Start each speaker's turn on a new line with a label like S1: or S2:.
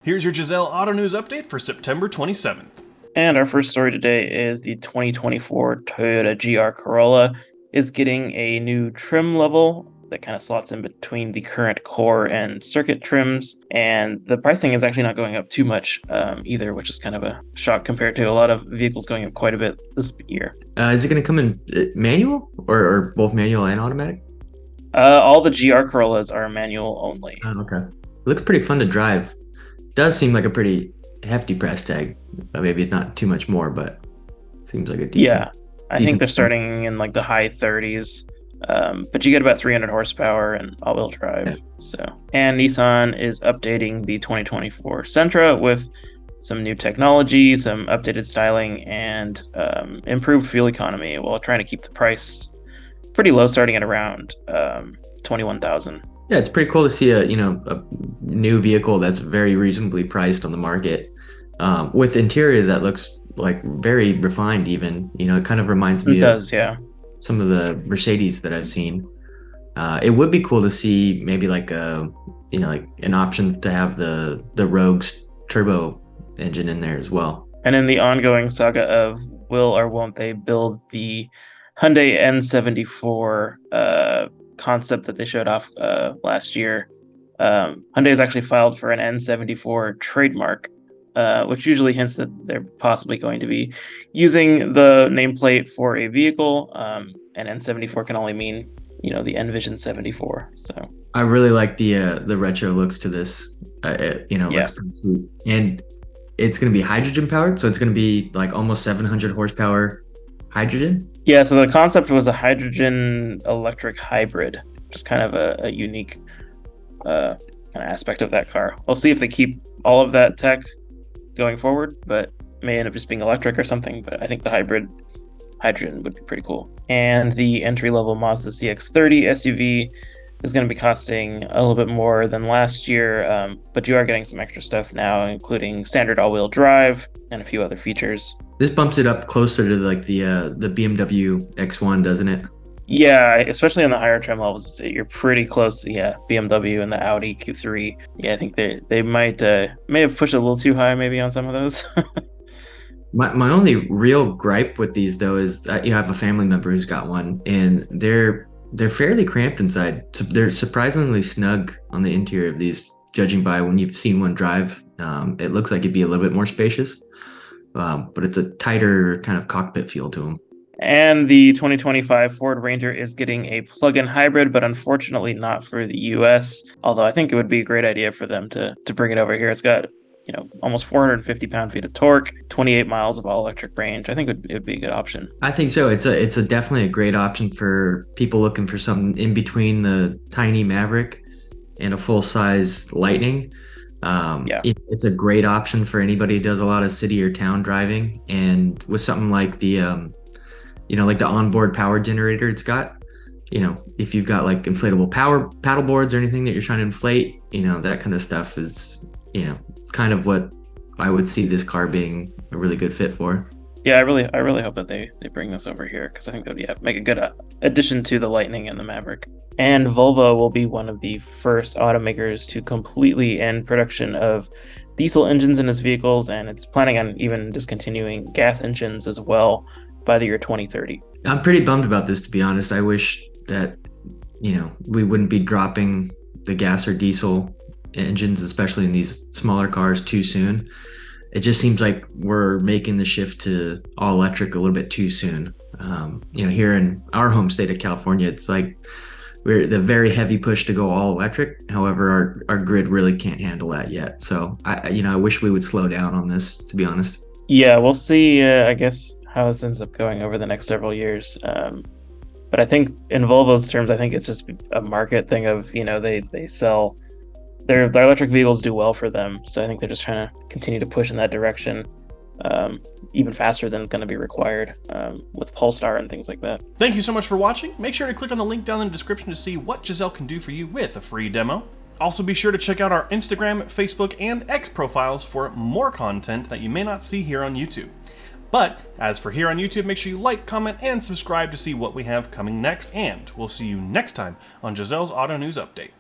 S1: Here's your Giselle Auto News update for September 27th.
S2: And our first story today is the 2024 Toyota GR Corolla is getting a new trim level that kind of slots in between the current core and circuit trims. And the pricing is actually not going up too much either, which is kind of a shock compared to a lot of vehicles going up quite a bit this year.
S3: Is it going to come in manual or both manual and automatic?
S2: All the GR Corollas are manual only.
S3: Oh, okay. It looks pretty fun to drive. Does seem like a pretty hefty price tag. Maybe it's not too much more, but it seems like a decent.
S2: Yeah, I think they're starting in like the high 30s. But you get about 300 horsepower and all-wheel drive.
S3: Yeah.
S2: So, and Nissan is updating the 2024 Sentra with some new technology, some updated styling, and improved fuel economy, while trying to keep the price pretty low, starting at around 21,000.
S3: Yeah, it's pretty cool to see a new vehicle that's very reasonably priced on the market, with interior that looks like very refined. Even it kind of reminds me
S2: It does, yeah.
S3: some of the Mercedes that I've seen. It would be cool to see maybe like like an option to have the Rogue's turbo engine in there as well.
S2: And in the ongoing saga of will or won't they build the Hyundai N74 concept that they showed off last year, Hyundai has actually filed for an N74 trademark, which usually hints that they're possibly going to be using the nameplate for a vehicle. And N74 can only mean the Envision 74. So
S3: I really like the retro looks to this.
S2: Yeah.
S3: Looks pretty sweet. And it's going to be hydrogen powered, so it's going to be like almost 700 horsepower hydrogen.
S2: Yeah, so the concept was a hydrogen electric hybrid, which is kind of a unique kind of aspect of that car. We'll see if they keep all of that tech going forward, but may end up just being electric or something. But I think the hydrogen would be pretty cool. And the entry-level Mazda CX-30 SUV is going to be costing a little bit more than last year, but you are getting some extra stuff now, including standard all-wheel drive and a few other features.
S3: This bumps it up closer to like the BMW X1, doesn't it?
S2: Yeah, especially on the higher trim levels, you're pretty close to BMW and the Audi Q3. Yeah, I think they may have pushed it a little too high maybe on some of those.
S3: My only real gripe with these though is that I have a family member who's got one, and they're fairly cramped inside. So they're surprisingly snug on the interior of these, judging by when you've seen one drive. It looks like it'd be a little bit more spacious, but it's a tighter kind of cockpit feel to them.
S2: And the 2025 Ford Ranger is getting a plug-in hybrid, but unfortunately not for the US. Although I think it would be a great idea for them to bring it over here. It's got almost 450 pound-feet of torque, 28 miles of all-electric range. I think it would be a good option.
S3: I think so. It's a definitely a great option for people looking for something in between the tiny Maverick and a full-size Lightning. It's a great option for anybody who does a lot of city or town driving, and with something like the like the onboard power generator it's got, if you've got like inflatable power paddle boards or anything that you're trying to inflate, that kind of stuff is kind of what I would see this car being a really good fit for.
S2: Yeah, I really hope that they bring this over here, because I think that would make a good addition to the Lightning and the Maverick. And Volvo will be one of the first automakers to completely end production of diesel engines in its vehicles, and it's planning on even discontinuing gas engines as well by the year 2030.
S3: I'm pretty bummed about this, to be honest. I wish that we wouldn't be dropping the gas or diesel engines, especially in these smaller cars, too soon. It just seems like we're making the shift to all electric a little bit too soon. Here in our home state of California, it's like we're the very heavy push to go all electric. However, our grid really can't handle that yet. So I wish we would slow down on this, to be honest.
S2: Yeah, we'll see, I guess, how this ends up going over the next several years. But I think in Volvo's terms, I think it's just a market thing of, they sell their electric vehicles, do well for them. So I think they're just trying to continue to push in that direction, even faster than it's going to be required with Polestar and things like that.
S1: Thank you so much for watching. Make sure to click on the link down in the description to see what Giselle can do for you with a free demo. Also, be sure to check out our Instagram, Facebook, and X profiles for more content that you may not see here on YouTube. But as for here on YouTube, make sure you like, comment, and subscribe to see what we have coming next, and we'll see you next time on Giselle's Auto News Update.